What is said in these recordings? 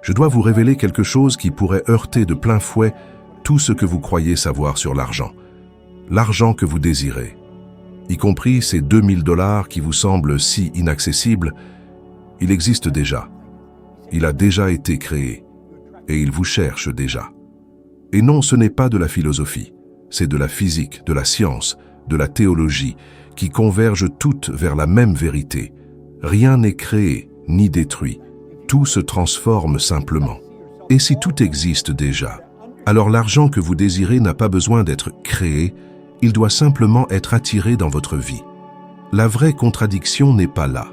Je dois vous révéler quelque chose qui pourrait heurter de plein fouet tout ce que vous croyez savoir sur l'argent. L'argent que vous désirez, y compris ces 2000 $ qui vous semblent si inaccessibles, il existe déjà. Il a déjà été créé et il vous cherche déjà. Et non, ce n'est pas de la philosophie, c'est de la physique, de la science, de la théologie, qui convergent toutes vers la même vérité. Rien n'est créé ni détruit, tout se transforme simplement. Et si tout existe déjà, alors l'argent que vous désirez n'a pas besoin d'être créé, il doit simplement être attiré dans votre vie. La vraie contradiction n'est pas là.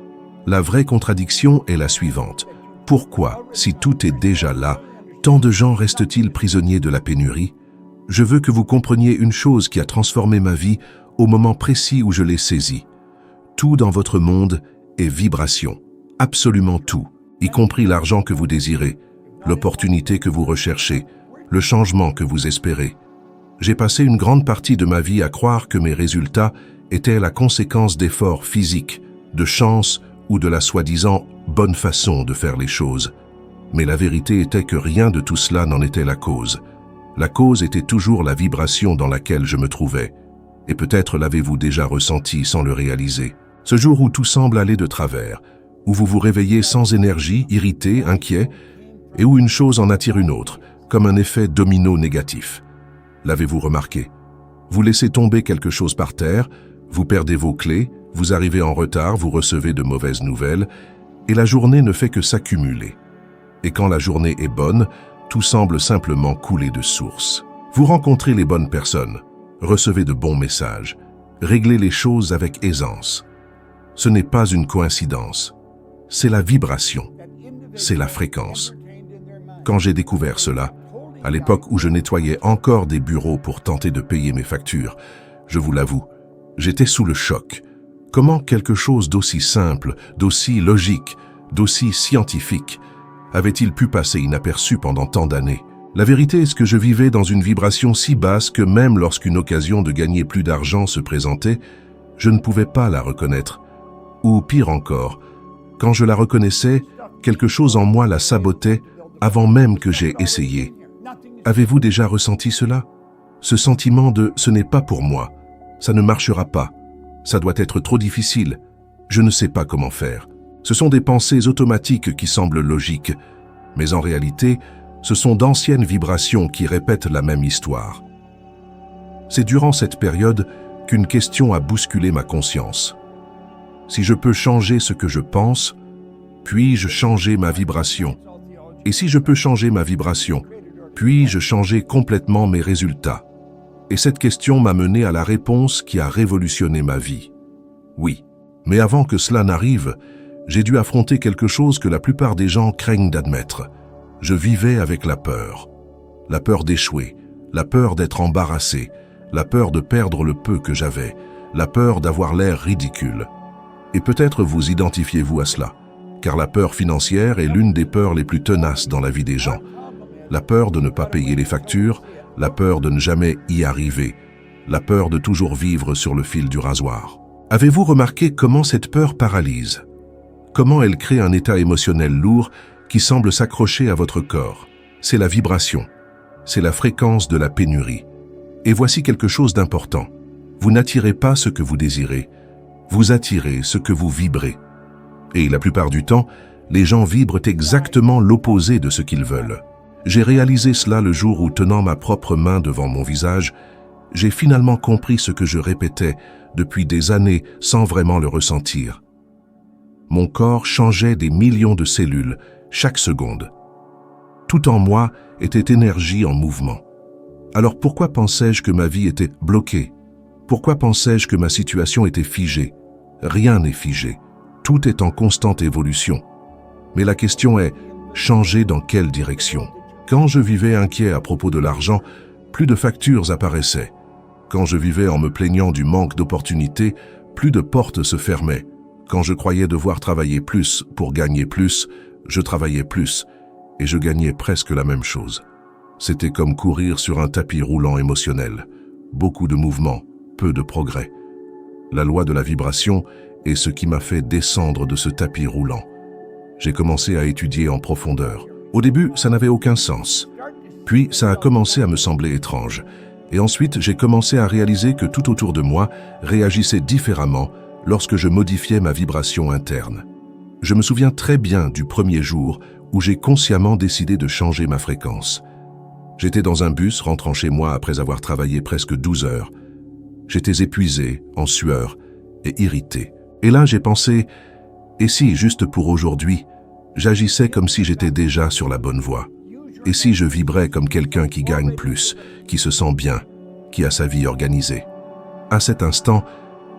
La vraie contradiction est la suivante. Pourquoi, si tout est déjà là, tant de gens restent-ils prisonniers de la pénurie? Je veux que vous compreniez une chose qui a transformé ma vie au moment précis où je l'ai saisie. Tout dans votre monde est vibration. Absolument tout, y compris l'argent que vous désirez, l'opportunité que vous recherchez, le changement que vous espérez. J'ai passé une grande partie de ma vie à croire que mes résultats étaient la conséquence d'efforts physiques, de chance ou de la soi-disant bonne façon de faire les choses. Mais la vérité était que rien de tout cela n'en était la cause. La cause était toujours la vibration dans laquelle je me trouvais. Et peut-être l'avez-vous déjà ressenti sans le réaliser. Ce jour où tout semble aller de travers, où vous vous réveillez sans énergie, irrité, inquiet, et où une chose en attire une autre, comme un effet domino négatif. L'avez-vous remarqué? Vous laissez tomber quelque chose par terre, vous perdez vos clés, vous arrivez en retard, vous recevez de mauvaises nouvelles, et la journée ne fait que s'accumuler. Et quand la journée est bonne, tout semble simplement couler de source. Vous rencontrez les bonnes personnes, recevez de bons messages, réglez les choses avec aisance. Ce n'est pas une coïncidence, c'est la vibration, c'est la fréquence. Quand j'ai découvert cela, à l'époque où je nettoyais encore des bureaux pour tenter de payer mes factures, je vous l'avoue, j'étais sous le choc. Comment quelque chose d'aussi simple, d'aussi logique, d'aussi scientifique avait-il pu passer inaperçu pendant tant d'années? La vérité est que je vivais dans une vibration si basse que même lorsqu'une occasion de gagner plus d'argent se présentait, je ne pouvais pas la reconnaître. Ou pire encore, quand je la reconnaissais, quelque chose en moi la sabotait avant même que j'aie essayé. Avez-vous déjà ressenti cela? Ce sentiment de « ce n'est pas pour moi, ça ne marchera pas, ça doit être trop difficile, je ne sais pas comment faire ». Ce sont des pensées automatiques qui semblent logiques, mais en réalité, ce sont d'anciennes vibrations qui répètent la même histoire. C'est durant cette période qu'une question a bousculé ma conscience. Si je peux changer ce que je pense, puis-je changer ma vibration? Et si je peux changer ma vibration, puis-je changer complètement mes résultats? Et cette question m'a mené à la réponse qui a révolutionné ma vie. Oui, mais avant que cela n'arrive, j'ai dû affronter quelque chose que la plupart des gens craignent d'admettre. Je vivais avec la peur d'échouer, la peur d'être embarrassé, la peur de perdre le peu que j'avais, la peur d'avoir l'air ridicule. Et peut-être vous identifiez-vous à cela, car la peur financière est l'une des peurs les plus tenaces dans la vie des gens. La peur de ne pas payer les factures, la peur de ne jamais y arriver, la peur de toujours vivre sur le fil du rasoir. Avez-vous remarqué comment cette peur paralyse? Comment elle crée un état émotionnel lourd qui semble s'accrocher à votre corps? C'est la vibration, c'est la fréquence de la pénurie. Et voici quelque chose d'important. Vous n'attirez pas ce que vous désirez, vous attirez ce que vous vibrez. Et la plupart du temps, les gens vibrent exactement l'opposé de ce qu'ils veulent. J'ai réalisé cela le jour où, tenant ma propre main devant mon visage, j'ai finalement compris ce que je répétais depuis des années sans vraiment le ressentir. Mon corps changeait des millions de cellules chaque seconde. Tout en moi était énergie en mouvement. Alors pourquoi pensais-je que ma vie était bloquée? Pourquoi pensais-je que ma situation était figée? Rien n'est figé. Tout est en constante évolution. Mais la question est, changer dans quelle direction? Quand je vivais inquiet à propos de l'argent, plus de factures apparaissaient. Quand je vivais en me plaignant du manque d'opportunités, plus de portes se fermaient. Quand je croyais devoir travailler plus pour gagner plus, je travaillais plus et je gagnais presque la même chose. C'était comme courir sur un tapis roulant émotionnel. Beaucoup de mouvements, peu de progrès. La loi de la vibration est ce qui m'a fait descendre de ce tapis roulant. J'ai commencé à étudier en profondeur, Au début, ça n'avait aucun sens. Puis, ça a commencé à me sembler étrange. Et ensuite, j'ai commencé à réaliser que tout autour de moi réagissait différemment lorsque je modifiais ma vibration interne. Je me souviens très bien du premier jour où j'ai consciemment décidé de changer ma fréquence. J'étais dans un bus rentrant chez moi après avoir travaillé presque 12 heures. J'étais épuisé, en sueur et irrité. Et là, j'ai pensé, et si, juste pour aujourd'hui, j'agissais comme si j'étais déjà sur la bonne voie? Et si je vibrais comme quelqu'un qui gagne plus, qui se sent bien, qui a sa vie organisée? À cet instant,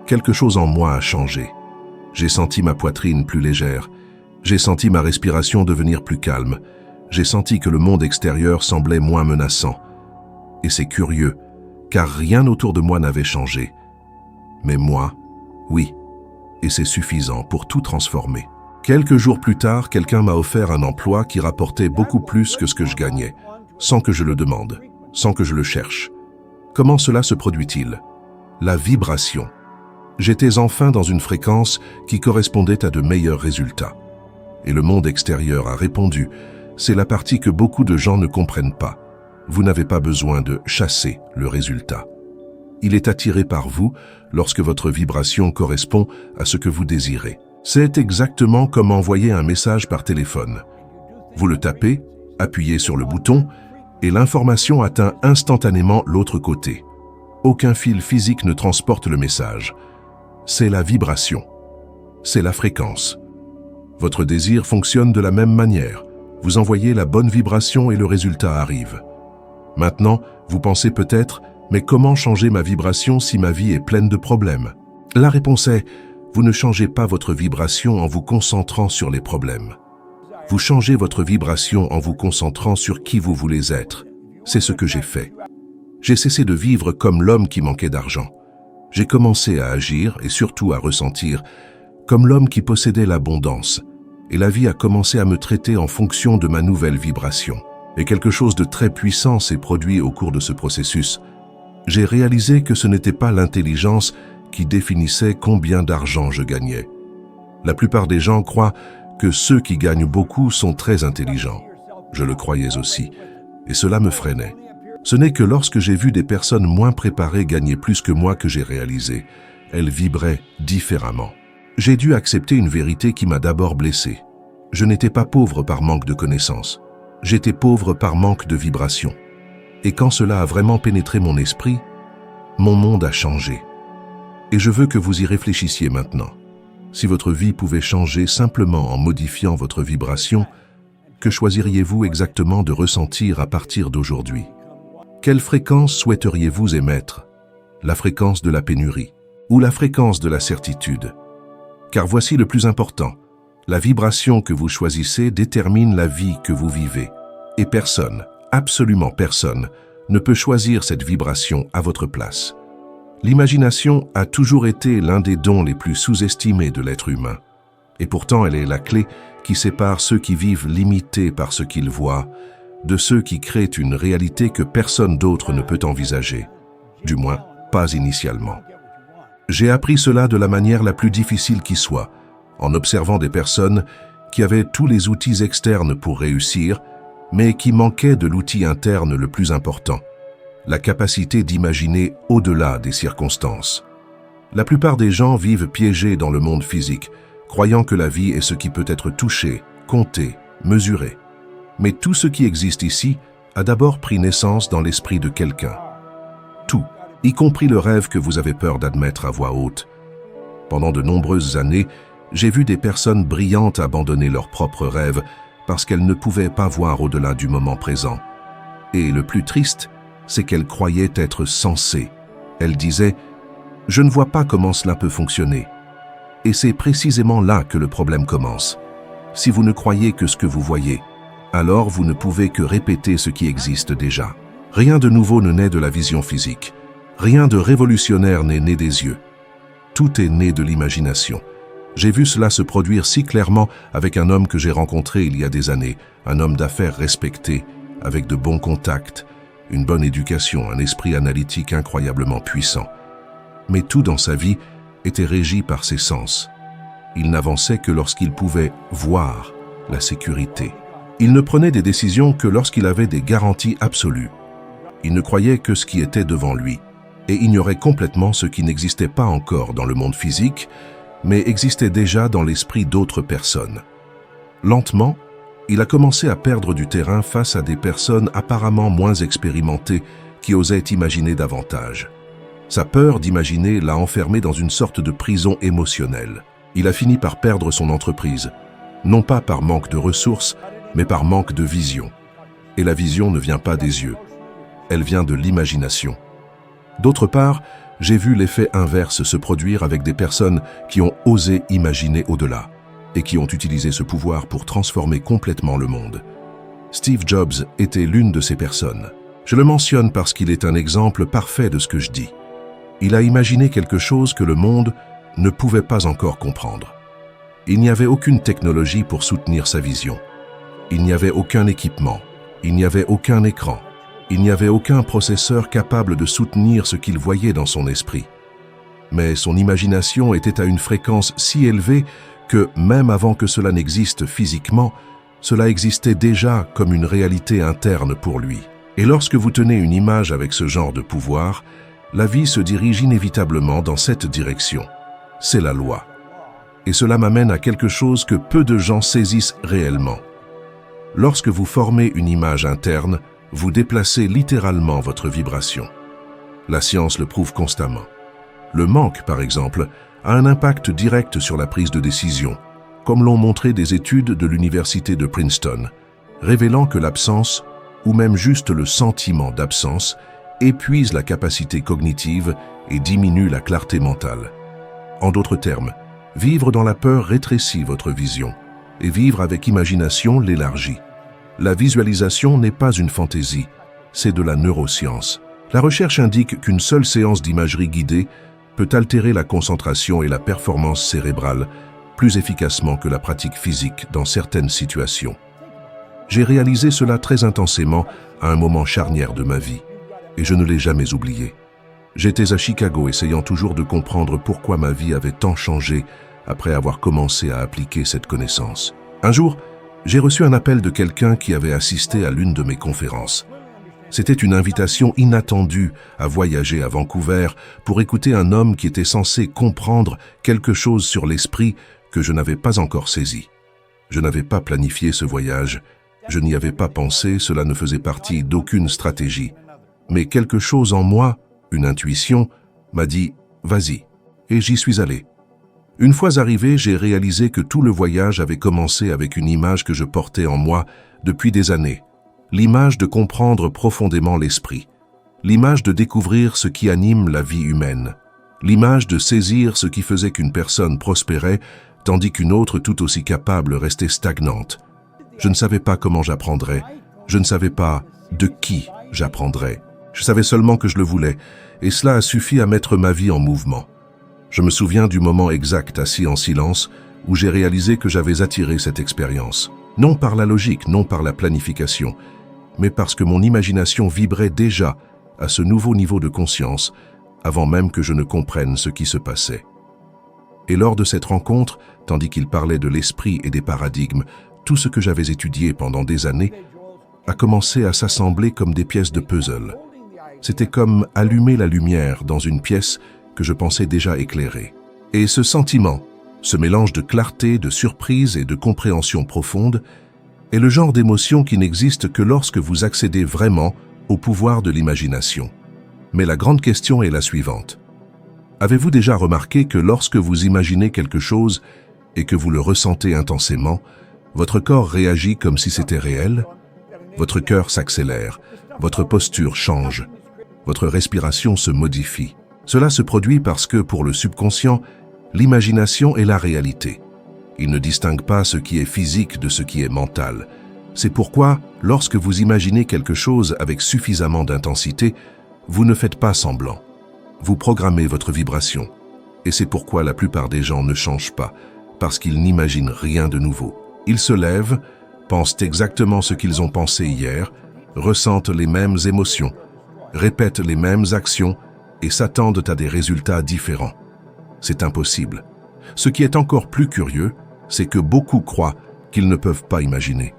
quelque chose en moi a changé. J'ai senti ma poitrine plus légère. J'ai senti ma respiration devenir plus calme. J'ai senti que le monde extérieur semblait moins menaçant. Et c'est curieux, car rien autour de moi n'avait changé. Mais moi, oui. Et c'est suffisant pour tout transformer. Quelques jours plus tard, quelqu'un m'a offert un emploi qui rapportait beaucoup plus que ce que je gagnais, sans que je le demande, sans que je le cherche. Comment cela se produit-il? La vibration. J'étais enfin dans une fréquence qui correspondait à de meilleurs résultats. Et le monde extérieur a répondu, c'est la partie que beaucoup de gens ne comprennent pas. Vous n'avez pas besoin de chasser le résultat. Il est attiré par vous lorsque votre vibration correspond à ce que vous désirez. C'est exactement comme envoyer un message par téléphone. Vous le tapez, appuyez sur le bouton, et l'information atteint instantanément l'autre côté. Aucun fil physique ne transporte le message. C'est la vibration. C'est la fréquence. Votre désir fonctionne de la même manière. Vous envoyez la bonne vibration et le résultat arrive. Maintenant, vous pensez peut-être, mais comment changer ma vibration si ma vie est pleine de problèmes? La réponse est, vous ne changez pas votre vibration en vous concentrant sur les problèmes. Vous changez votre vibration en vous concentrant sur qui vous voulez être. C'est ce que j'ai fait. J'ai cessé de vivre comme l'homme qui manquait d'argent. J'ai commencé à agir et surtout à ressentir comme l'homme qui possédait l'abondance. Et la vie a commencé à me traiter en fonction de ma nouvelle vibration. Et quelque chose de très puissant s'est produit au cours de ce processus. J'ai réalisé que ce n'était pas l'intelligence qui définissait combien d'argent je gagnais. La plupart des gens croient que ceux qui gagnent beaucoup sont très intelligents. Je le croyais aussi, et cela me freinait. Ce n'est que lorsque j'ai vu des personnes moins préparées gagner plus que moi que j'ai réalisé. Elles vibraient différemment. J'ai dû accepter une vérité qui m'a d'abord blessé. Je n'étais pas pauvre par manque de connaissances. J'étais pauvre par manque de vibration. Et quand cela a vraiment pénétré mon esprit, mon monde a changé. Et je veux que vous y réfléchissiez maintenant. Si votre vie pouvait changer simplement en modifiant votre vibration, que choisiriez-vous exactement de ressentir à partir d'aujourd'hui? Quelle fréquence souhaiteriez-vous émettre? La fréquence de la pénurie ou la fréquence de la certitude? Car voici le plus important. La vibration que vous choisissez détermine la vie que vous vivez. Et personne, absolument personne, ne peut choisir cette vibration à votre place. L'imagination a toujours été l'un des dons les plus sous-estimés de l'être humain. Et pourtant, elle est la clé qui sépare ceux qui vivent limités par ce qu'ils voient de ceux qui créent une réalité que personne d'autre ne peut envisager. Du moins, pas initialement. J'ai appris cela de la manière la plus difficile qui soit, en observant des personnes qui avaient tous les outils externes pour réussir, mais qui manquaient de l'outil interne le plus important, la capacité d'imaginer au-delà des circonstances. La plupart des gens vivent piégés dans le monde physique, croyant que la vie est ce qui peut être touché, compté, mesuré. Mais tout ce qui existe ici a d'abord pris naissance dans l'esprit de quelqu'un. Tout, y compris le rêve que vous avez peur d'admettre à voix haute. Pendant de nombreuses années, j'ai vu des personnes brillantes abandonner leurs propres rêves parce qu'elles ne pouvaient pas voir au-delà du moment présent. Et le plus triste, c'est qu'elles croyaient être sensées. Elles disaient « Je ne vois pas comment cela peut fonctionner ». Et c'est précisément là que le problème commence. Si vous ne croyez que ce que vous voyez, alors vous ne pouvez que répéter ce qui existe déjà. Rien de nouveau ne naît de la vision physique. Rien de révolutionnaire n'est né des yeux. Tout est né de l'imagination. J'ai vu cela se produire si clairement avec un homme que j'ai rencontré il y a des années, un homme d'affaires respecté, avec de bons contacts, une bonne éducation, un esprit analytique incroyablement puissant. Mais tout dans sa vie était régi par ses sens. Il n'avançait que lorsqu'il pouvait voir la sécurité, Il ne prenait des décisions que lorsqu'il avait des garanties absolues. Il ne croyait que ce qui était devant lui et ignorait complètement ce qui n'existait pas encore dans le monde physique, mais existait déjà dans l'esprit d'autres personnes. Lentement, il a commencé à perdre du terrain face à des personnes apparemment moins expérimentées qui osaient imaginer davantage. Sa peur d'imaginer l'a enfermé dans une sorte de prison émotionnelle. Il a fini par perdre son entreprise, non pas par manque de ressources, mais par manque de vision. Et la vision ne vient pas des yeux, elle vient de l'imagination. D'autre part, j'ai vu l'effet inverse se produire avec des personnes qui ont osé imaginer au-delà et qui ont utilisé ce pouvoir pour transformer complètement le monde. Steve Jobs était l'une de ces personnes. Je le mentionne parce qu'il est un exemple parfait de ce que je dis. Il a imaginé quelque chose que le monde ne pouvait pas encore comprendre. Il n'y avait aucune technologie pour soutenir sa vision. Il n'y avait aucun équipement. Il n'y avait aucun écran. Il n'y avait aucun processeur capable de soutenir ce qu'il voyait dans son esprit. Mais son imagination était à une fréquence si élevée que, même avant que cela n'existe physiquement, cela existait déjà comme une réalité interne pour lui. Et lorsque vous tenez une image avec ce genre de pouvoir, la vie se dirige inévitablement dans cette direction. C'est la loi. Et cela m'amène à quelque chose que peu de gens saisissent réellement. Lorsque vous formez une image interne, vous déplacez littéralement votre vibration. La science le prouve constamment. Le manque, par exemple, a un impact direct sur la prise de décision, comme l'ont montré des études de l'université de Princeton, révélant que l'absence, ou même juste le sentiment d'absence, épuise la capacité cognitive et diminue la clarté mentale. En d'autres termes, vivre dans la peur rétrécit votre vision, et vivre avec imagination l'élargit. La visualisation n'est pas une fantaisie, c'est de la neuroscience. La recherche indique qu'une seule séance d'imagerie guidée peut altérer la concentration et la performance cérébrale plus efficacement que la pratique physique dans certaines situations. J'ai réalisé cela très intensément à un moment charnière de ma vie, et je ne l'ai jamais oublié. J'étais à Chicago essayant toujours de comprendre pourquoi ma vie avait tant changé après avoir commencé à appliquer cette connaissance. Un jour, j'ai reçu un appel de quelqu'un qui avait assisté à l'une de mes conférences. C'était une invitation inattendue à voyager à Vancouver pour écouter un homme qui était censé comprendre quelque chose sur l'esprit que je n'avais pas encore saisi. Je n'avais pas planifié ce voyage, je n'y avais pas pensé, cela ne faisait partie d'aucune stratégie. Mais quelque chose en moi, une intuition, m'a dit « vas-y » et j'y suis allé. Une fois arrivé, j'ai réalisé que tout le voyage avait commencé avec une image que je portais en moi depuis des années. L'image de comprendre profondément l'esprit. L'image de découvrir ce qui anime la vie humaine. L'image de saisir ce qui faisait qu'une personne prospérait, tandis qu'une autre tout aussi capable restait stagnante. Je ne savais pas comment j'apprendrais. Je ne savais pas de qui j'apprendrais. Je savais seulement que je le voulais, et cela a suffi à mettre ma vie en mouvement. Je me souviens du moment exact, assis en silence, où j'ai réalisé que j'avais attiré cette expérience. Non par la logique, non par la planification, mais parce que mon imagination vibrait déjà à ce nouveau niveau de conscience, avant même que je ne comprenne ce qui se passait. Et lors de cette rencontre, tandis qu'il parlait de l'esprit et des paradigmes, tout ce que j'avais étudié pendant des années a commencé à s'assembler comme des pièces de puzzle. C'était comme allumer la lumière dans une pièce que je pensais déjà éclairée. Et ce sentiment, ce mélange de clarté, de surprise et de compréhension profonde, est le genre d'émotion qui n'existe que lorsque vous accédez vraiment au pouvoir de l'imagination. Mais la grande question est la suivante. Avez-vous déjà remarqué que lorsque vous imaginez quelque chose et que vous le ressentez intensément, votre corps réagit comme si c'était réel? Votre cœur s'accélère, votre posture change, votre respiration se modifie. Cela se produit parce que, pour le subconscient, l'imagination est la réalité. Il ne distingue pas ce qui est physique de ce qui est mental. C'est pourquoi, lorsque vous imaginez quelque chose avec suffisamment d'intensité, vous ne faites pas semblant. Vous programmez votre vibration. Et c'est pourquoi la plupart des gens ne changent pas, parce qu'ils n'imaginent rien de nouveau. Ils se lèvent, pensent exactement ce qu'ils ont pensé hier, ressentent les mêmes émotions, répètent les mêmes actions et s'attendent à des résultats différents. C'est impossible. Ce qui est encore plus curieux, c'est que beaucoup croient qu'ils ne peuvent pas imaginer.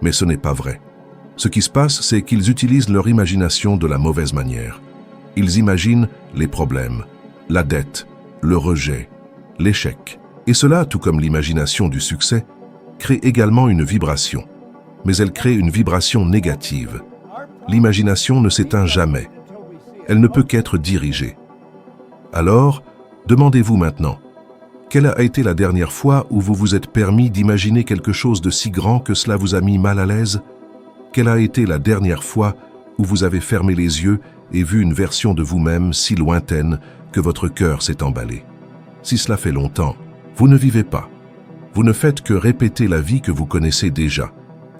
Mais ce n'est pas vrai. Ce qui se passe, c'est qu'ils utilisent leur imagination de la mauvaise manière. Ils imaginent les problèmes, la dette, le rejet, l'échec. Et cela, tout comme l'imagination du succès, crée également une vibration. Mais elle crée une vibration négative. L'imagination ne s'éteint jamais. Elle ne peut qu'être dirigée. Alors, demandez-vous maintenant, quelle a été la dernière fois où vous vous êtes permis d'imaginer quelque chose de si grand que cela vous a mis mal à l'aise? Quelle a été la dernière fois où vous avez fermé les yeux et vu une version de vous-même si lointaine que votre cœur s'est emballé? Si cela fait longtemps, vous ne vivez pas. Vous ne faites que répéter la vie que vous connaissez déjà.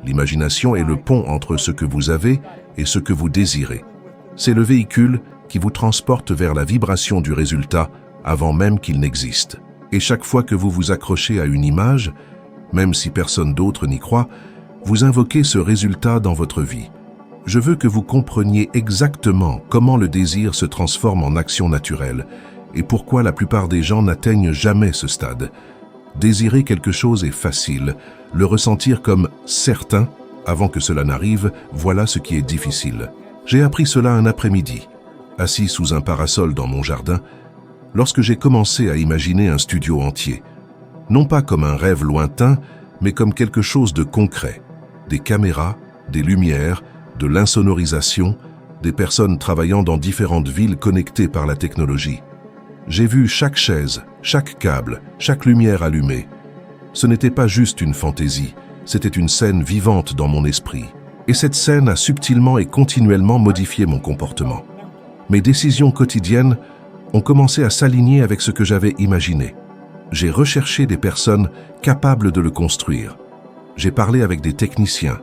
L'imagination est le pont entre ce que vous avez et ce que vous désirez. C'est le véhicule qui vous transporte vers la vibration du résultat avant même qu'il n'existe. Et chaque fois que vous vous accrochez à une image, même si personne d'autre n'y croit, vous invoquez ce résultat dans votre vie. Je veux que vous compreniez exactement comment le désir se transforme en action naturelle et pourquoi la plupart des gens n'atteignent jamais ce stade. Désirer quelque chose est facile, le ressentir comme certain avant que cela n'arrive, voilà ce qui est difficile. J'ai appris cela un après-midi, assis sous un parasol dans mon jardin, lorsque j'ai commencé à imaginer un studio entier. Non pas comme un rêve lointain, mais comme quelque chose de concret. Des caméras, des lumières, de l'insonorisation, des personnes travaillant dans différentes villes connectées par la technologie. J'ai vu chaque chaise, chaque câble, chaque lumière allumée. Ce n'était pas juste une fantaisie, c'était une scène vivante dans mon esprit. Et cette scène a subtilement et continuellement modifié mon comportement. Mes décisions quotidiennes ont commencé à s'aligner avec ce que j'avais imaginé. J'ai recherché des personnes capables de le construire. J'ai parlé avec des techniciens.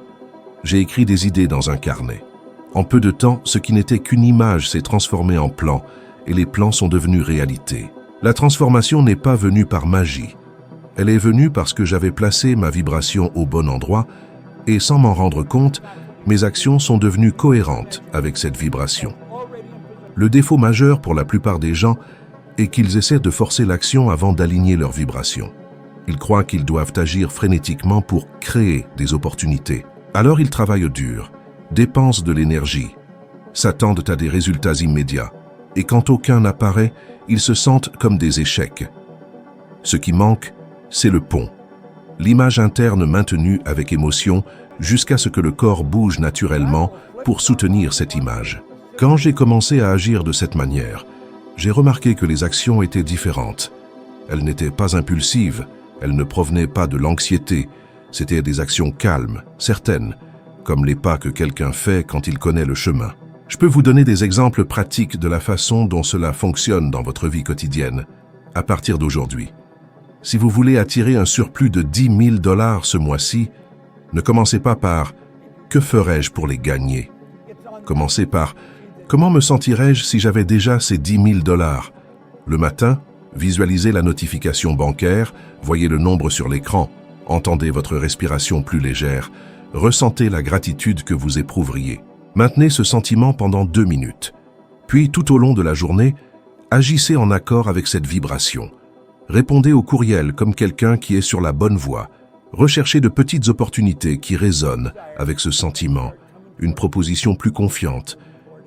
J'ai écrit des idées dans un carnet. En peu de temps, ce qui n'était qu'une image s'est transformé en plan, et les plans sont devenus réalité. La transformation n'est pas venue par magie. Elle est venue parce que j'avais placé ma vibration au bon endroit, et sans m'en rendre compte, mes actions sont devenues cohérentes avec cette vibration. Le défaut majeur pour la plupart des gens est qu'ils essaient de forcer l'action avant d'aligner leur vibration. Ils croient qu'ils doivent agir frénétiquement pour créer des opportunités. Alors ils travaillent dur, dépensent de l'énergie, s'attendent à des résultats immédiats, et quand aucun n'apparaît, ils se sentent comme des échecs. Ce qui manque, c'est le pont. L'image interne maintenue avec émotion jusqu'à ce que le corps bouge naturellement pour soutenir cette image. Quand j'ai commencé à agir de cette manière, j'ai remarqué que les actions étaient différentes. Elles n'étaient pas impulsives, elles ne provenaient pas de l'anxiété, c'étaient des actions calmes, certaines, comme les pas que quelqu'un fait quand il connaît le chemin. Je peux vous donner des exemples pratiques de la façon dont cela fonctionne dans votre vie quotidienne, à partir d'aujourd'hui. Si vous voulez attirer un surplus de 10 000 $ ce mois-ci, ne commencez pas par « Que ferais-je pour les gagner ?» Commencez par « Comment me sentirais-je si j'avais déjà ces 10 000 $?» Le matin, visualisez la notification bancaire, voyez le nombre sur l'écran, entendez votre respiration plus légère, ressentez la gratitude que vous éprouveriez. Maintenez ce sentiment pendant 2 minutes. Puis, tout au long de la journée, agissez en accord avec cette vibration. Répondez au courriel comme quelqu'un qui est sur la bonne voie. Recherchez de petites opportunités qui résonnent avec ce sentiment, une proposition plus confiante,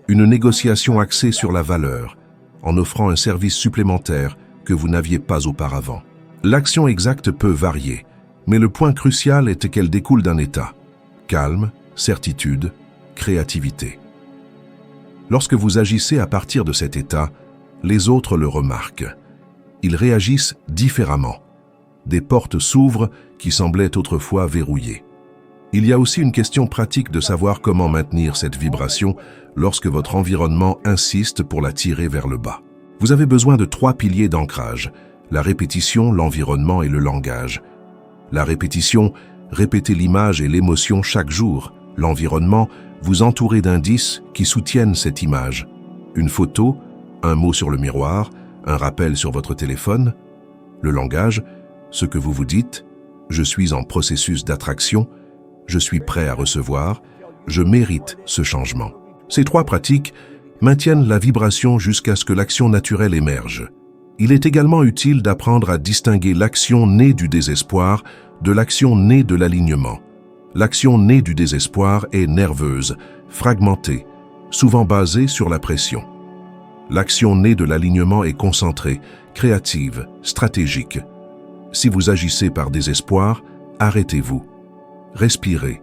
une négociation axée sur la valeur, en offrant un service supplémentaire que vous n'aviez pas auparavant. L'action exacte peut varier, mais le point crucial est qu'elle découle d'un état. Calme, certitude, créativité. Lorsque vous agissez à partir de cet état, les autres le remarquent. Ils réagissent différemment. Des portes s'ouvrent qui semblaient autrefois verrouillées. Il y a aussi une question pratique de savoir comment maintenir cette vibration lorsque votre environnement insiste pour la tirer vers le bas. Vous avez besoin de 3 piliers d'ancrage, la répétition, l'environnement et le langage. La répétition, répétez l'image et l'émotion chaque jour. L'environnement, vous entourez d'indices qui soutiennent cette image. Une photo, un mot sur le miroir, un rappel sur votre téléphone. Le langage, ce que vous vous dites, je suis en processus d'attraction, je suis prêt à recevoir, je mérite ce changement. Ces 3 pratiques maintiennent la vibration jusqu'à ce que l'action naturelle émerge. Il est également utile d'apprendre à distinguer l'action née du désespoir de l'action née de l'alignement. L'action née du désespoir est nerveuse, fragmentée, souvent basée sur la pression. L'action née de l'alignement est concentrée, créative, stratégique. Si vous agissez par désespoir, arrêtez-vous. Respirez,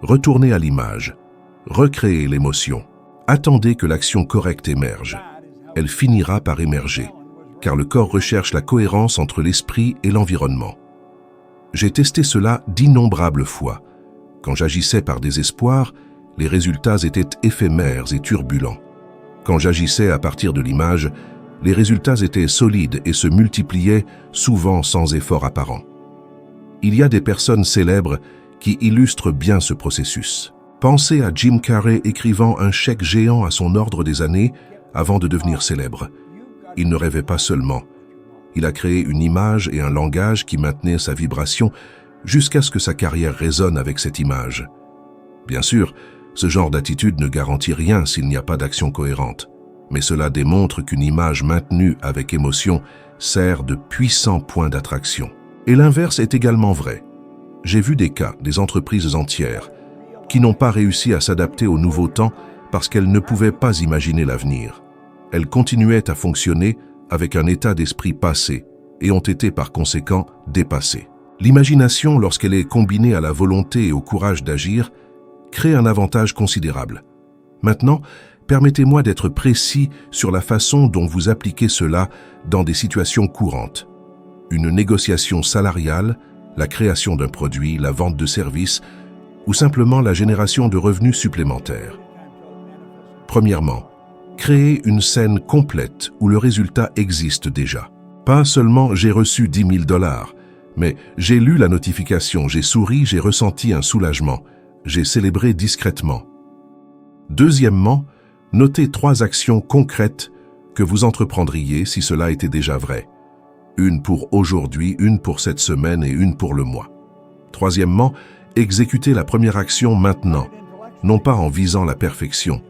retournez à l'image, recréez l'émotion. Attendez que l'action correcte émerge. Elle finira par émerger, car le corps recherche la cohérence entre l'esprit et l'environnement. J'ai testé cela d'innombrables fois. Quand j'agissais par désespoir, les résultats étaient éphémères et turbulents. Quand j'agissais à partir de l'image, les résultats étaient solides et se multipliaient souvent sans effort apparent. Il y a des personnes célèbres qui illustrent bien ce processus. Pensez à Jim Carrey écrivant un chèque géant à son ordre des années avant de devenir célèbre. Il ne rêvait pas seulement. Il a créé une image et un langage qui maintenaient sa vibration jusqu'à ce que sa carrière résonne avec cette image. Bien sûr, ce genre d'attitude ne garantit rien s'il n'y a pas d'action cohérente, mais cela démontre qu'une image maintenue avec émotion sert de puissant point d'attraction. Et l'inverse est également vrai. J'ai vu des cas, des entreprises entières, qui n'ont pas réussi à s'adapter au nouveau temps parce qu'elles ne pouvaient pas imaginer l'avenir. Elles continuaient à fonctionner avec un état d'esprit passé et ont été par conséquent dépassées. L'imagination, lorsqu'elle est combinée à la volonté et au courage d'agir, crée un avantage considérable. Maintenant, permettez-moi d'être précis sur la façon dont vous appliquez cela dans des situations courantes. Une négociation salariale, la création d'un produit, la vente de services ou simplement la génération de revenus supplémentaires. Premièrement, créez une scène complète où le résultat existe déjà. Pas seulement « j'ai reçu 10 000 $, mais « j'ai lu la notification, j'ai souri, j'ai ressenti un soulagement, j'ai célébré discrètement ». Deuxièmement, notez 3 actions concrètes que vous entreprendriez si cela était déjà vrai. Une pour aujourd'hui, une pour cette semaine et une pour le mois. Troisièmement, exécutez la première action maintenant, non pas en visant la perfection,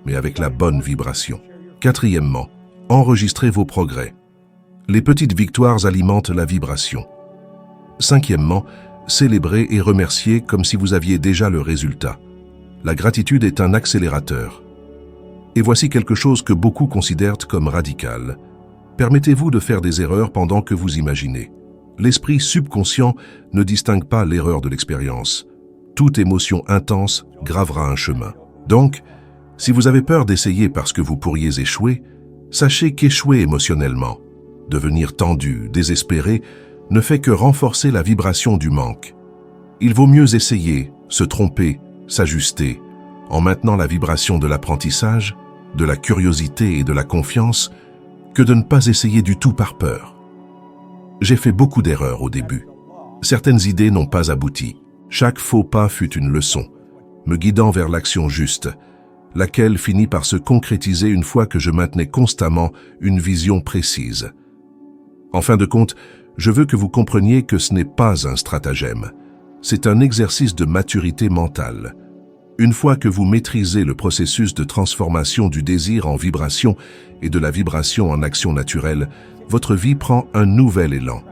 mais avec la bonne vibration. Quatrièmement, enregistrez vos progrès. Les petites victoires alimentent la vibration. Cinquièmement, célébrez et remerciez comme si vous aviez déjà le résultat. La gratitude est un accélérateur. Et voici quelque chose que beaucoup considèrent comme radical. Permettez-vous de faire des erreurs pendant que vous imaginez. L'esprit subconscient ne distingue pas l'erreur de l'expérience. Toute émotion intense gravera un chemin. Donc, si vous avez peur d'essayer parce que vous pourriez échouer, sachez qu'échouer émotionnellement, devenir tendu, désespéré, ne fait que renforcer la vibration du manque. Il vaut mieux essayer, se tromper, s'ajuster, en maintenant la vibration de l'apprentissage, de la curiosité et de la confiance, que de ne pas essayer du tout par peur. J'ai fait beaucoup d'erreurs au début. Certaines idées n'ont pas abouti. Chaque faux pas fut une leçon, me guidant vers l'action juste, laquelle finit par se concrétiser une fois que je maintenais constamment une vision précise. En fin de compte, je veux que vous compreniez que ce n'est pas un stratagème. C'est un exercice de maturité mentale. Une fois que vous maîtrisez le processus de transformation du désir en vibration et de la vibration en action naturelle, votre vie prend un nouvel élan.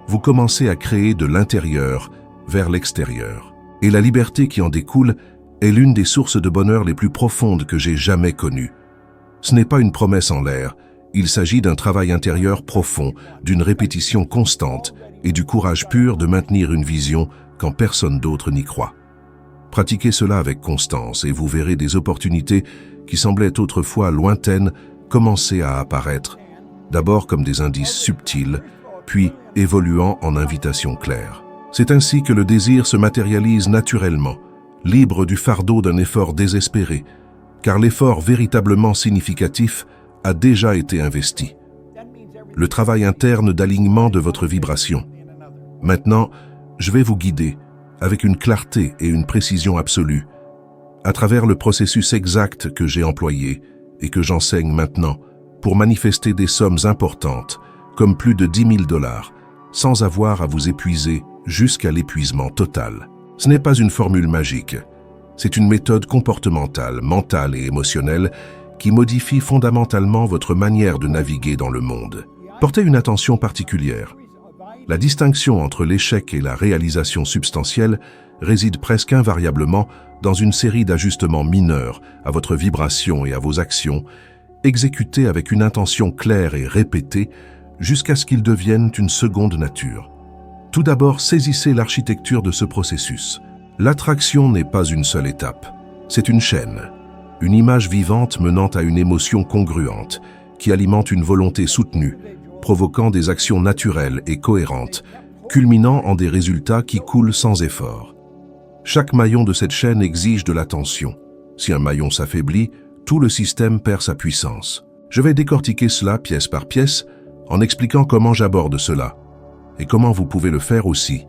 Vous commencez à créer de l'intérieur vers l'extérieur. Et la liberté qui en découle est l'une des sources de bonheur les plus profondes que j'ai jamais connues. Ce n'est pas une promesse en l'air, il s'agit d'un travail intérieur profond, d'une répétition constante et du courage pur de maintenir une vision quand personne d'autre n'y croit. Pratiquez cela avec constance et vous verrez des opportunités qui semblaient autrefois lointaines commencer à apparaître, d'abord comme des indices subtils, puis évoluant en invitations claires. C'est ainsi que le désir se matérialise naturellement, libre du fardeau d'un effort désespéré, car l'effort véritablement significatif a déjà été investi. Le travail interne d'alignement de votre vibration. Maintenant, je vais vous guider avec une clarté et une précision absolue, à travers le processus exact que j'ai employé et que j'enseigne maintenant pour manifester des sommes importantes, comme plus de 10 000 $, sans avoir à vous épuiser jusqu'à l'épuisement total. Ce n'est pas une formule magique, c'est une méthode comportementale, mentale et émotionnelle qui modifie fondamentalement votre manière de naviguer dans le monde. Portez une attention particulière. La distinction entre l'échec et la réalisation substantielle réside presque invariablement dans une série d'ajustements mineurs à votre vibration et à vos actions, exécutés avec une intention claire et répétée jusqu'à ce qu'ils deviennent une seconde nature. Tout d'abord, saisissez l'architecture de ce processus. L'attraction n'est pas une seule étape, c'est une chaîne, une image vivante menant à une émotion congruente, qui alimente une volonté soutenue, provoquant des actions naturelles et cohérentes, culminant en des résultats qui coulent sans effort. Chaque maillon de cette chaîne exige de l'attention. Si un maillon s'affaiblit, tout le système perd sa puissance. Je vais décortiquer cela pièce par pièce en expliquant comment j'aborde cela et comment vous pouvez le faire aussi,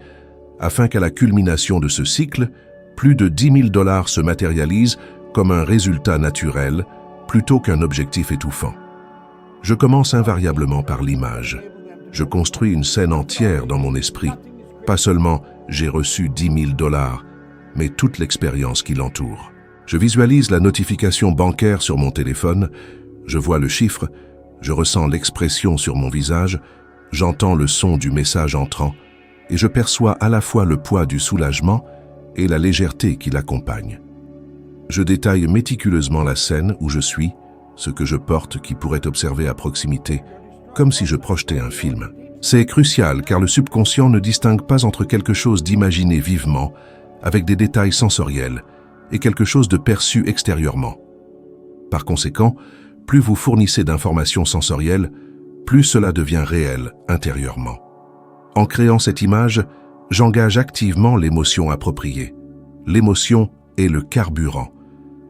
afin qu'à la culmination de ce cycle, plus de 10 000 $ se matérialisent comme un résultat naturel plutôt qu'un objectif étouffant. Je commence invariablement par l'image. Je construis une scène entière dans mon esprit. Pas seulement j'ai reçu 10 000 $, mais toute l'expérience qui l'entoure. Je visualise la notification bancaire sur mon téléphone, je vois le chiffre, je ressens l'expression sur mon visage, j'entends le son du message entrant et je perçois à la fois le poids du soulagement et la légèreté qui l'accompagne. Je détaille méticuleusement la scène où je suis, ce que je porte qui pourrait observer à proximité, comme si je projetais un film. C'est crucial car le subconscient ne distingue pas entre quelque chose d'imaginé vivement, avec des détails sensoriels, et quelque chose de perçu extérieurement. Par conséquent, plus vous fournissez d'informations sensorielles, plus cela devient réel intérieurement. En créant cette image, j'engage activement l'émotion appropriée. L'émotion est le carburant.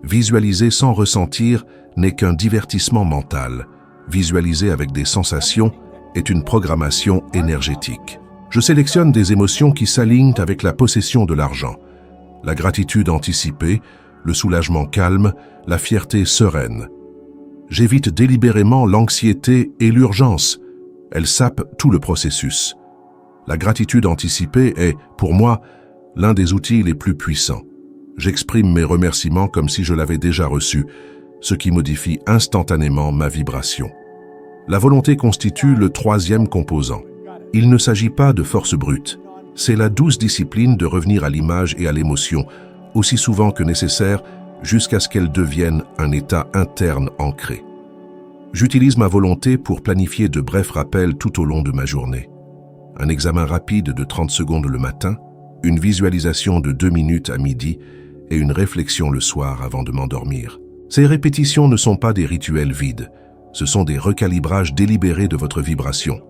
Visualiser sans ressentir n'est qu'un divertissement mental. Visualiser avec des sensations est une programmation énergétique. Je sélectionne des émotions qui s'alignent avec la possession de l'argent. La gratitude anticipée, le soulagement calme, la fierté sereine. J'évite délibérément l'anxiété et l'urgence. Elles sapent tout le processus. La gratitude anticipée est, pour moi, l'un des outils les plus puissants. J'exprime mes remerciements comme si je l'avais déjà reçu, ce qui modifie instantanément ma vibration. La volonté constitue le troisième composant. Il ne s'agit pas de force brute. C'est la douce discipline de revenir à l'image et à l'émotion, aussi souvent que nécessaire, jusqu'à ce qu'elles deviennent un état interne ancré. J'utilise ma volonté pour planifier de brefs rappels tout au long de ma journée. Un examen rapide de 30 secondes le matin, une visualisation de 2 minutes à midi et une réflexion le soir avant de m'endormir. Ces répétitions ne sont pas des rituels vides, ce sont des recalibrages délibérés de votre vibration.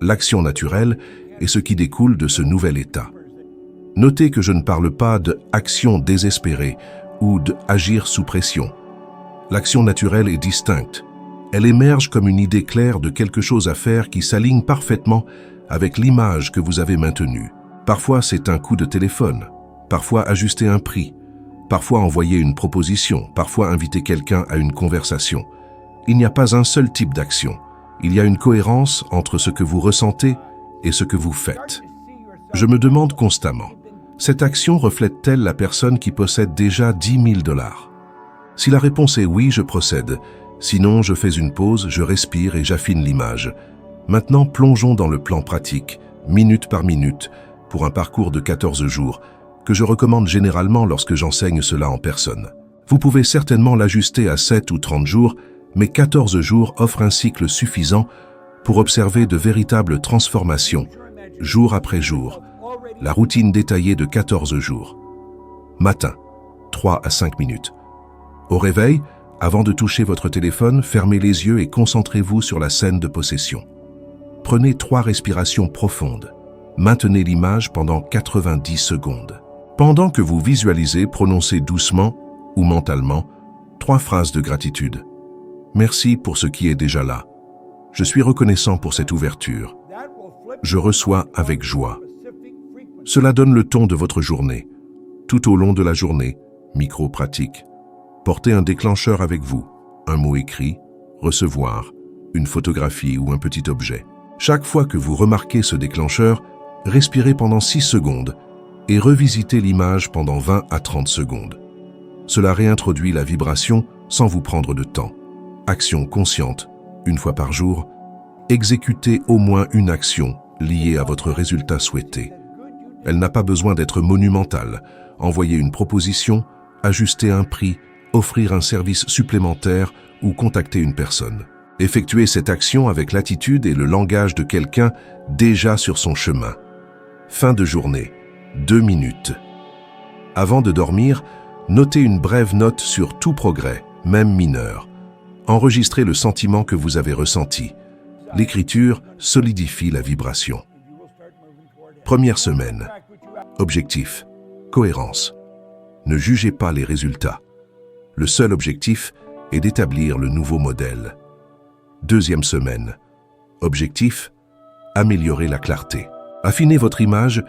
L'action naturelle est ce qui découle de ce nouvel état. Notez que je ne parle pas d'action désespérée ou d'agir sous pression. L'action naturelle est distincte. Elle émerge comme une idée claire de quelque chose à faire qui s'aligne parfaitement avec l'image que vous avez maintenue. Parfois, c'est un coup de téléphone. Parfois, ajuster un prix. Parfois, envoyer une proposition. Parfois, inviter quelqu'un à une conversation. Il n'y a pas un seul type d'action. Il y a une cohérence entre ce que vous ressentez et ce que vous faites. Je me demande constamment, cette action reflète-t-elle la personne qui possède déjà 10 000 $? Si la réponse est oui, je procède. Sinon, je fais une pause, je respire et j'affine l'image. Maintenant, plongeons dans le plan pratique, minute par minute, pour un parcours de 14 jours, que je recommande généralement lorsque j'enseigne cela en personne. Vous pouvez certainement l'ajuster à 7 ou 30 jours, mais 14 jours offrent un cycle suffisant pour observer de véritables transformations, jour après jour. La routine détaillée de 14 jours. Matin, 3 à 5 minutes. Au réveil, avant de toucher votre téléphone, fermez les yeux et concentrez-vous sur la scène de possession. Prenez 3 respirations profondes. Maintenez l'image pendant 90 secondes. Pendant que vous visualisez, prononcez doucement ou mentalement 3 phrases de gratitude. Merci pour ce qui est déjà là. Je suis reconnaissant pour cette ouverture. Je reçois avec joie. Cela donne le ton de votre journée. Tout au long de la journée, micro-pratique. Portez un déclencheur avec vous, un mot écrit, recevoir, une photographie ou un petit objet. Chaque fois que vous remarquez ce déclencheur, respirez pendant 6 secondes et revisitez l'image pendant 20 à 30 secondes. Cela réintroduit la vibration sans vous prendre de temps. Action consciente, une fois par jour. Exécutez au moins une action liée à votre résultat souhaité. Elle n'a pas besoin d'être monumentale. Envoyer une proposition, ajuster un prix, offrir un service supplémentaire ou contacter une personne. Effectuez cette action avec l'attitude et le langage de quelqu'un déjà sur son chemin. Fin de journée, 2 minutes. Avant de dormir, notez une brève note sur tout progrès, même mineur. Enregistrez le sentiment que vous avez ressenti. L'écriture solidifie la vibration. Première semaine. Objectif. Cohérence. Ne jugez pas les résultats. Le seul objectif est d'établir le nouveau modèle. Deuxième semaine. Objectif. Améliorer la clarté. Affinez votre image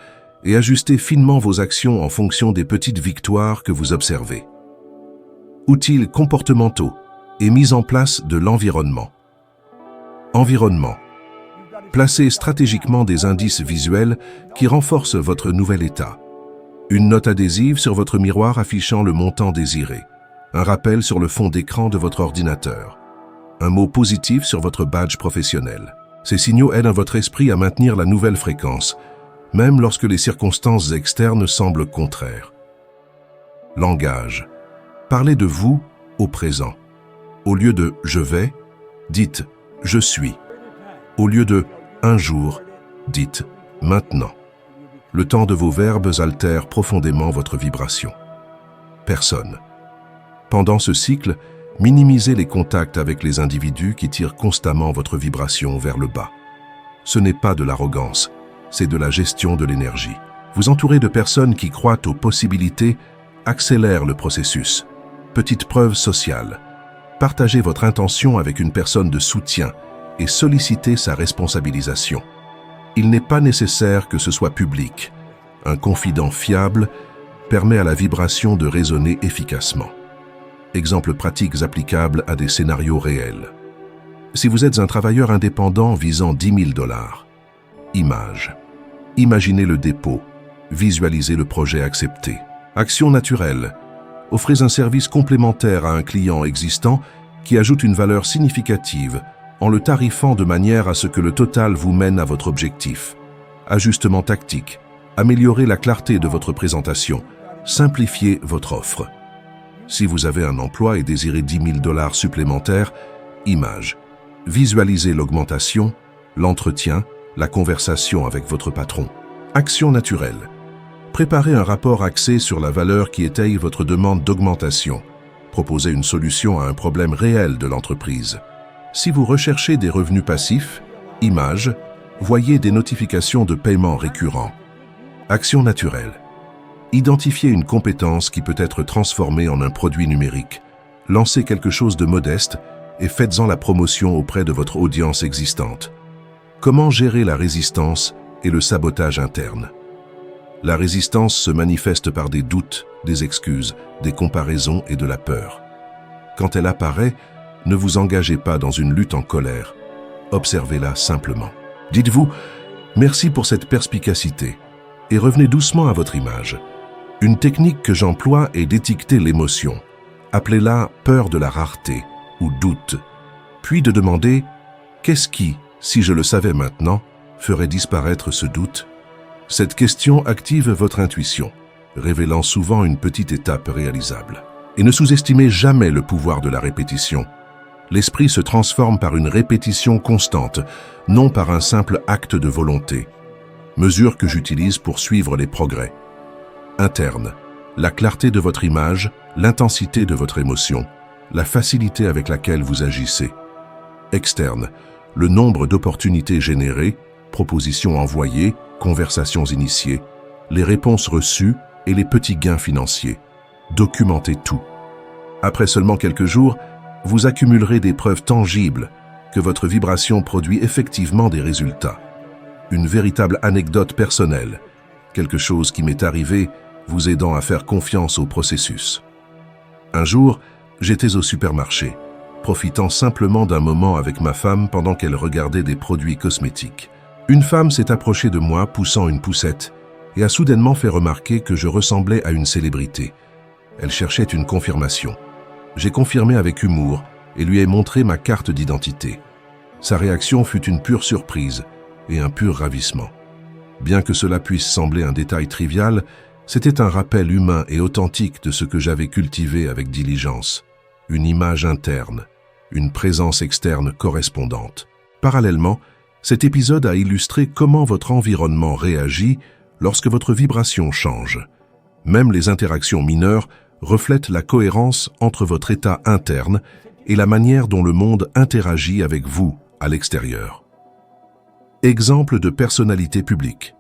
et ajustez finement vos actions en fonction des petites victoires que vous observez. Outils comportementaux et mise en place de l'environnement. Environnement. Placez stratégiquement des indices visuels qui renforcent votre nouvel état. Une note adhésive sur votre miroir affichant le montant désiré. Un rappel sur le fond d'écran de votre ordinateur. Un mot positif sur votre badge professionnel. Ces signaux aident votre esprit à maintenir la nouvelle fréquence, même lorsque les circonstances externes semblent contraires. Langage. Parlez de vous au présent. Au lieu de « je vais », dites « je suis ». Au lieu de « un jour », dites « maintenant ». Le temps de vos verbes altère profondément votre vibration. Personne. Pendant ce cycle, minimisez les contacts avec les individus qui tirent constamment votre vibration vers le bas. Ce n'est pas de l'arrogance, c'est de la gestion de l'énergie. Vous entourer de personnes qui croient aux possibilités accélère le processus. Petite preuve sociale. Partagez votre intention avec une personne de soutien et sollicitez sa responsabilisation. Il n'est pas nécessaire que ce soit public. Un confident fiable permet à la vibration de résonner efficacement. Exemples pratiques applicables à des scénarios réels. Si vous êtes un travailleur indépendant visant 10 000 $, image. Imaginez le dépôt. Visualisez le projet accepté. Action naturelle. Offrez un service complémentaire à un client existant qui ajoute une valeur significative en le tarifant de manière à ce que le total vous mène à votre objectif. Ajustement tactique. Améliorez la clarté de votre présentation. Simplifiez votre offre. Si vous avez un emploi et désirez 10 000 $ supplémentaires, image. Visualisez l'augmentation, l'entretien, la conversation avec votre patron. Action naturelle. Préparez un rapport axé sur la valeur qui étaye votre demande d'augmentation. Proposez une solution à un problème réel de l'entreprise. Si vous recherchez des revenus passifs, image, voyez des notifications de paiement récurrents. Action naturelle. Identifiez une compétence qui peut être transformée en un produit numérique. Lancez quelque chose de modeste et faites-en la promotion auprès de votre audience existante. Comment gérer la résistance et le sabotage interne? La résistance se manifeste par des doutes, des excuses, des comparaisons et de la peur. Quand elle apparaît, ne vous engagez pas dans une lutte en colère. Observez-la simplement. Dites-vous « Merci pour cette perspicacité » et revenez doucement à votre image. Une technique que j'emploie est d'étiqueter l'émotion. Appelez-la « peur de la rareté » ou « doute ». Puis de demander « Qu'est-ce qui, si je le savais maintenant, ferait disparaître ce doute ?» Cette question active votre intuition, révélant souvent une petite étape réalisable. Et ne sous-estimez jamais le pouvoir de la répétition. L'esprit se transforme par une répétition constante, non par un simple acte de volonté. Mesure que j'utilise pour suivre les progrès. Interne, la clarté de votre image, l'intensité de votre émotion, la facilité avec laquelle vous agissez. Externe, le nombre d'opportunités générées, propositions envoyées, conversations initiées, les réponses reçues et les petits gains financiers. Documentez tout. Après seulement quelques jours, vous accumulerez des preuves tangibles que votre vibration produit effectivement des résultats. Une véritable anecdote personnelle, quelque chose qui m'est arrivé vous aidant à faire confiance au processus. Un jour, j'étais au supermarché, profitant simplement d'un moment avec ma femme pendant qu'elle regardait des produits cosmétiques. Une femme s'est approchée de moi poussant une poussette et a soudainement fait remarquer que je ressemblais à une célébrité. Elle cherchait une confirmation. J'ai confirmé avec humour et lui ai montré ma carte d'identité. Sa réaction fut une pure surprise et un pur ravissement. Bien que cela puisse sembler un détail trivial, c'était un rappel humain et authentique de ce que j'avais cultivé avec diligence, une image interne, une présence externe correspondante. Parallèlement, cet épisode a illustré comment votre environnement réagit lorsque votre vibration change. Même les interactions mineures reflètent la cohérence entre votre état interne et la manière dont le monde interagit avec vous à l'extérieur. Exemple de personnalité publique.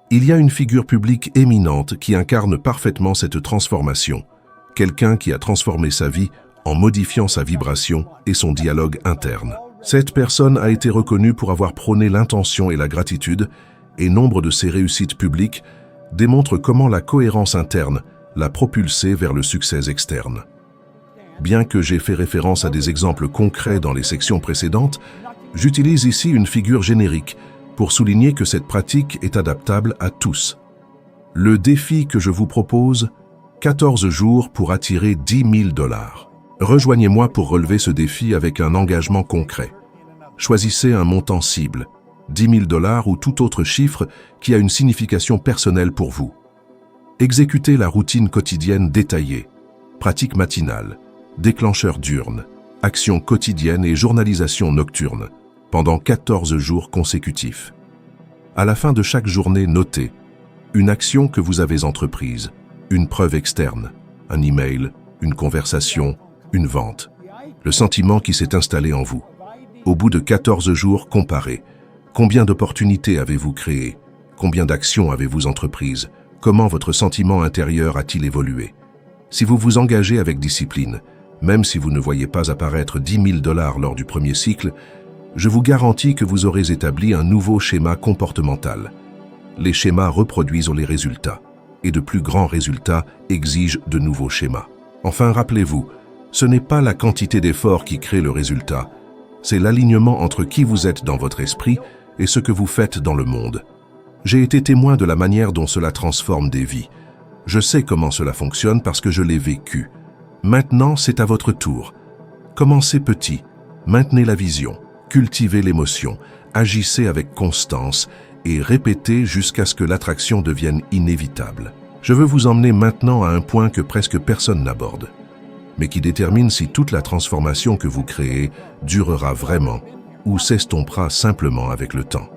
Il y a une figure publique éminente qui incarne parfaitement cette transformation, quelqu'un qui a transformé sa vie en modifiant sa vibration et son dialogue interne. Cette personne a été reconnue pour avoir prôné l'intention et la gratitude, et nombre de ses réussites publiques démontrent comment la cohérence interne l'a propulsé vers le succès externe. Bien que j'ai fait référence à des exemples concrets dans les sections précédentes, j'utilise ici une figure générique pour souligner que cette pratique est adaptable à tous. Le défi que je vous propose, 14 jours pour attirer 10 000 $. Rejoignez-moi pour relever ce défi avec un engagement concret. Choisissez un montant cible, 10 000 $ ou tout autre chiffre qui a une signification personnelle pour vous. Exécutez la routine quotidienne détaillée, pratique matinale, déclencheur diurne, action quotidienne et journalisation nocturne, pendant 14 jours consécutifs. À la fin de chaque journée, notez une action que vous avez entreprise, une preuve externe, un email, une conversation, une vente, le sentiment qui s'est installé en vous. Au bout de 14 jours, comparez. Combien d'opportunités avez-vous créées? Combien d'actions avez-vous entreprises? Comment votre sentiment intérieur a-t-il évolué? Si vous vous engagez avec discipline, même si vous ne voyez pas apparaître 10 000 $ lors du premier cycle, je vous garantis que vous aurez établi un nouveau schéma comportemental. Les schémas reproduisent les résultats, et de plus grands résultats exigent de nouveaux schémas. Enfin, rappelez-vous, ce n'est pas la quantité d'efforts qui crée le résultat, c'est l'alignement entre qui vous êtes dans votre esprit et ce que vous faites dans le monde. J'ai été témoin de la manière dont cela transforme des vies. Je sais comment cela fonctionne parce que je l'ai vécu. Maintenant, c'est à votre tour. Commencez petit, maintenez la vision, cultivez l'émotion, agissez avec constance et répétez jusqu'à ce que l'attraction devienne inévitable. Je veux vous emmener maintenant à un point que presque personne n'aborde, mais qui détermine si toute la transformation que vous créez durera vraiment ou s'estompera simplement avec le temps.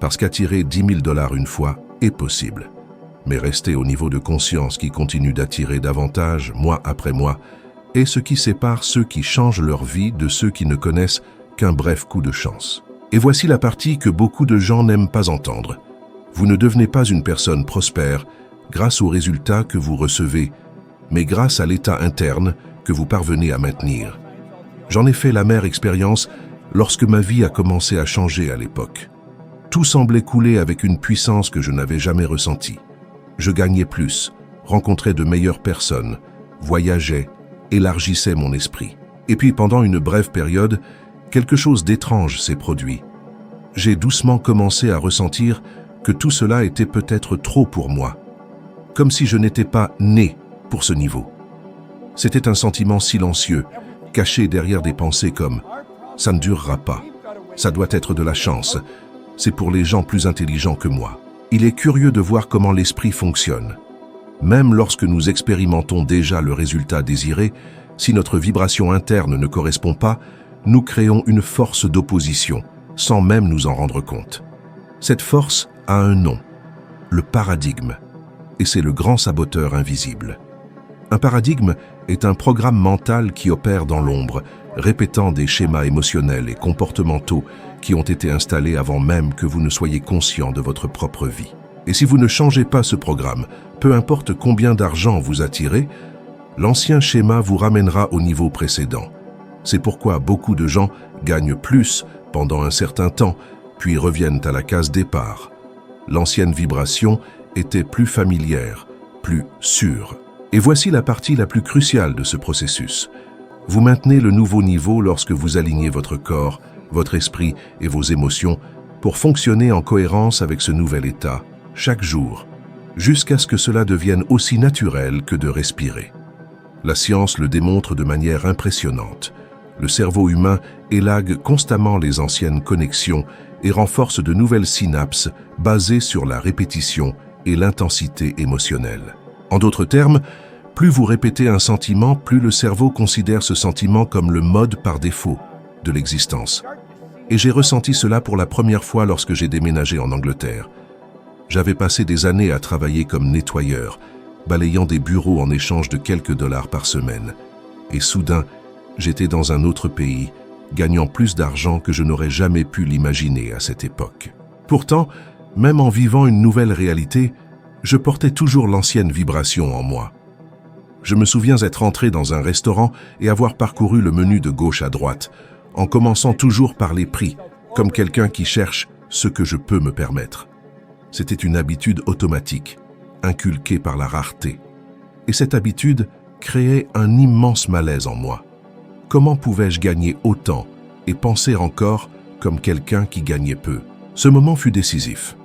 Parce qu'attirer 10 000 $ une fois est possible, mais rester au niveau de conscience qui continue d'attirer davantage, mois après mois, est ce qui sépare ceux qui changent leur vie de ceux qui ne connaissent qu'un bref coup de chance. Et voici la partie que beaucoup de gens n'aiment pas entendre. Vous ne devenez pas une personne prospère grâce aux résultats que vous recevez, mais grâce à l'état interne que vous parvenez à maintenir. J'en ai fait l'amère expérience lorsque ma vie a commencé à changer à l'époque. Tout semblait couler avec une puissance que je n'avais jamais ressentie. Je gagnais plus, rencontrais de meilleures personnes, voyageais, élargissais mon esprit. Et puis pendant une brève période, quelque chose d'étrange s'est produit. J'ai doucement commencé à ressentir que tout cela était peut-être trop pour moi, comme si je n'étais pas né pour ce niveau. C'était un sentiment silencieux, caché derrière des pensées comme « ça ne durera pas, ça doit être de la chance, c'est pour les gens plus intelligents que moi ». Il est curieux de voir comment l'esprit fonctionne. Même lorsque nous expérimentons déjà le résultat désiré, si notre vibration interne ne correspond pas, nous créons une force d'opposition, sans même nous en rendre compte. Cette force a un nom, le paradigme, et c'est le grand saboteur invisible. Un paradigme est un programme mental qui opère dans l'ombre, répétant des schémas émotionnels et comportementaux qui ont été installés avant même que vous ne soyez conscient de votre propre vie. Et si vous ne changez pas ce programme, peu importe combien d'argent vous attirez, l'ancien schéma vous ramènera au niveau précédent. C'est pourquoi beaucoup de gens gagnent plus pendant un certain temps, puis reviennent à la case départ. L'ancienne vibration était plus familière, plus sûre. Et voici la partie la plus cruciale de ce processus. Vous maintenez le nouveau niveau lorsque vous alignez votre corps, votre esprit et vos émotions pour fonctionner en cohérence avec ce nouvel état, chaque jour, jusqu'à ce que cela devienne aussi naturel que de respirer. La science le démontre de manière impressionnante. Le cerveau humain élague constamment les anciennes connexions et renforce de nouvelles synapses basées sur la répétition et l'intensité émotionnelle. En d'autres termes, plus vous répétez un sentiment, plus le cerveau considère ce sentiment comme le mode par défaut de l'existence. Et j'ai ressenti cela pour la première fois lorsque j'ai déménagé en Angleterre. J'avais passé des années à travailler comme nettoyeur, balayant des bureaux en échange de quelques dollars par semaine. Et soudain, j'étais dans un autre pays, gagnant plus d'argent que je n'aurais jamais pu l'imaginer à cette époque. Pourtant, même en vivant une nouvelle réalité, je portais toujours l'ancienne vibration en moi. Je me souviens être entré dans un restaurant et avoir parcouru le menu de gauche à droite, en commençant toujours par les prix, comme quelqu'un qui cherche ce que je peux me permettre. C'était une habitude automatique, inculquée par la rareté. Et cette habitude créait un immense malaise en moi. Comment pouvais-je gagner autant et penser encore comme quelqu'un qui gagnait peu? Ce moment fut décisif.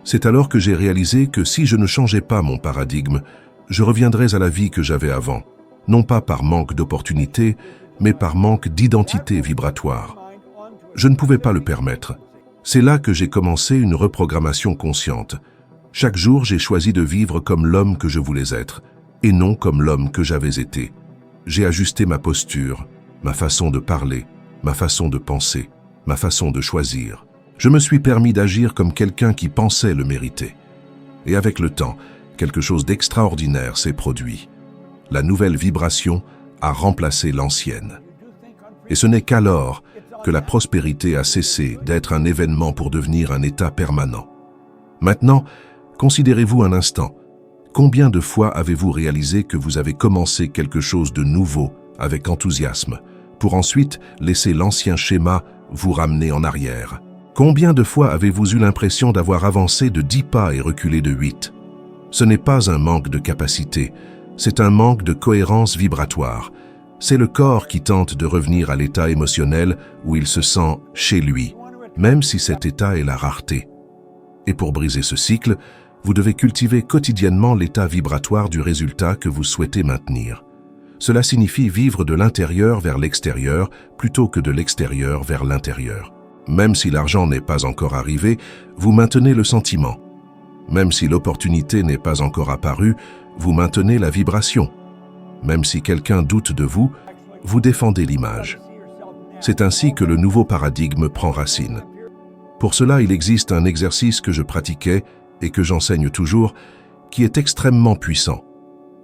C'est alors que j'ai réalisé que si je ne changeais pas mon paradigme, je reviendrais à la vie que j'avais avant, non pas par manque d'opportunités, mais par manque d'identité vibratoire. Je ne pouvais pas le permettre. C'est là que j'ai commencé une reprogrammation consciente. Chaque jour, j'ai choisi de vivre comme l'homme que je voulais être, et non comme l'homme que j'avais été. J'ai ajusté ma posture, ma façon de parler, ma façon de penser, ma façon de choisir. Je me suis permis d'agir comme quelqu'un qui pensait le mériter. Et avec le temps, quelque chose d'extraordinaire s'est produit. La nouvelle vibration a remplacé l'ancienne. Et ce n'est qu'alors que la prospérité a cessé d'être un événement pour devenir un état permanent. Maintenant, considérez-vous un instant. Combien de fois avez-vous réalisé que vous avez commencé quelque chose de nouveau avec enthousiasme, pour ensuite laisser l'ancien schéma vous ramener en arrière? Combien de fois avez-vous eu l'impression d'avoir avancé de 10 pas et reculé de 8? Ce n'est pas un manque de capacité, c'est un manque de cohérence vibratoire. C'est le corps qui tente de revenir à l'état émotionnel où il se sent chez lui, même si cet état est la rareté. Et pour briser ce cycle, vous devez cultiver quotidiennement l'état vibratoire du résultat que vous souhaitez maintenir. Cela signifie vivre de l'intérieur vers l'extérieur plutôt que de l'extérieur vers l'intérieur. Même si l'argent n'est pas encore arrivé, vous maintenez le sentiment. Même si l'opportunité n'est pas encore apparue, vous maintenez la vibration. Même si quelqu'un doute de vous, vous défendez l'image. C'est ainsi que le nouveau paradigme prend racine. Pour cela, il existe un exercice que je pratiquais et que j'enseigne toujours, qui est extrêmement puissant.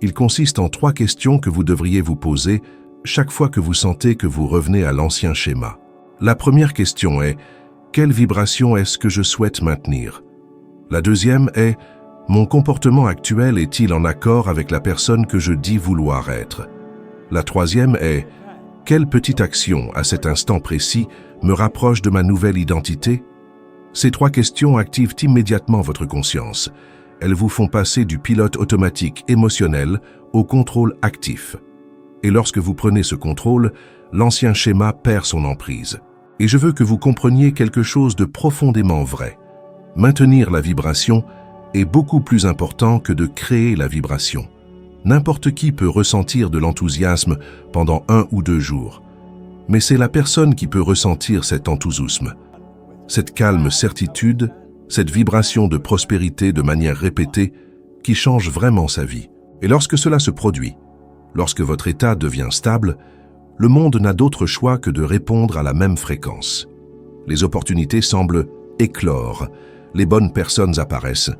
Il consiste en 3 questions que vous devriez vous poser chaque fois que vous sentez que vous revenez à l'ancien schéma. La première question est « Quelle vibration est-ce que je souhaite maintenir ?» La deuxième est « Mon comportement actuel est-il en accord avec la personne que je dis vouloir être ?» La troisième est « Quelle petite action, à cet instant précis, me rapproche de ma nouvelle identité ?» Ces 3 questions activent immédiatement votre conscience. Elles vous font passer du pilote automatique émotionnel au contrôle actif. Et lorsque vous prenez ce contrôle, l'ancien schéma perd son emprise. Et je veux que vous compreniez quelque chose de profondément vrai. Maintenir la vibration est beaucoup plus important que de créer la vibration. N'importe qui peut ressentir de l'enthousiasme pendant 1 ou 2 jours. Mais c'est la personne qui peut ressentir cet enthousiasme. Cette calme certitude, cette vibration de prospérité de manière répétée qui change vraiment sa vie. Et lorsque cela se produit, lorsque votre état devient stable, le monde n'a d'autre choix que de répondre à la même fréquence. Les opportunités semblent éclore, les bonnes personnes apparaissent,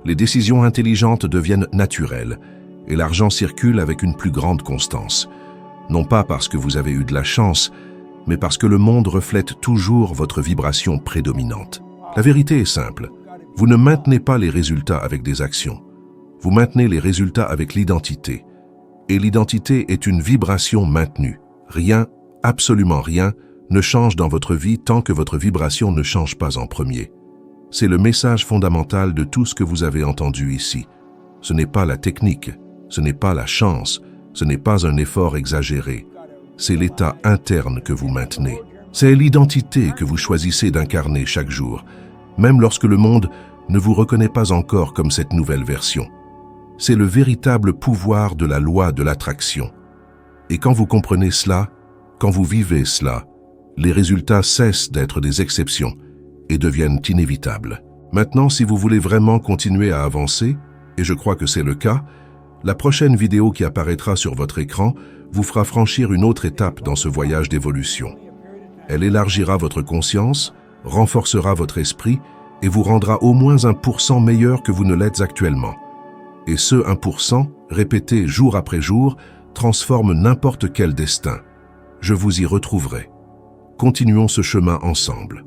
les décisions intelligentes deviennent naturelles et l'argent circule avec une plus grande constance. Non pas parce que vous avez eu de la chance, mais parce que le monde reflète toujours votre vibration prédominante. La vérité est simple. Vous ne maintenez pas les résultats avec des actions. Vous maintenez les résultats avec l'identité. Et l'identité est une vibration maintenue. Rien, absolument rien, ne change dans votre vie tant que votre vibration ne change pas en premier. C'est le message fondamental de tout ce que vous avez entendu ici. Ce n'est pas la technique, ce n'est pas la chance, ce n'est pas un effort exagéré. C'est l'état interne que vous maintenez. C'est l'identité que vous choisissez d'incarner chaque jour, même lorsque le monde ne vous reconnaît pas encore comme cette nouvelle version. C'est le véritable pouvoir de la loi de l'attraction. Et quand vous comprenez cela, Quand vous vivez cela, les résultats cessent d'être des exceptions et deviennent inévitables. Maintenant, si vous voulez vraiment continuer à avancer, et je crois que c'est le cas, la prochaine vidéo qui apparaîtra sur votre écran vous fera franchir une autre étape dans ce voyage d'évolution. Elle élargira votre conscience, renforcera votre esprit et vous rendra au moins 1% meilleur que vous ne l'êtes actuellement. Et ce 1%, répété jour après jour, transforme n'importe quel destin. Je vous y retrouverai. Continuons ce chemin ensemble.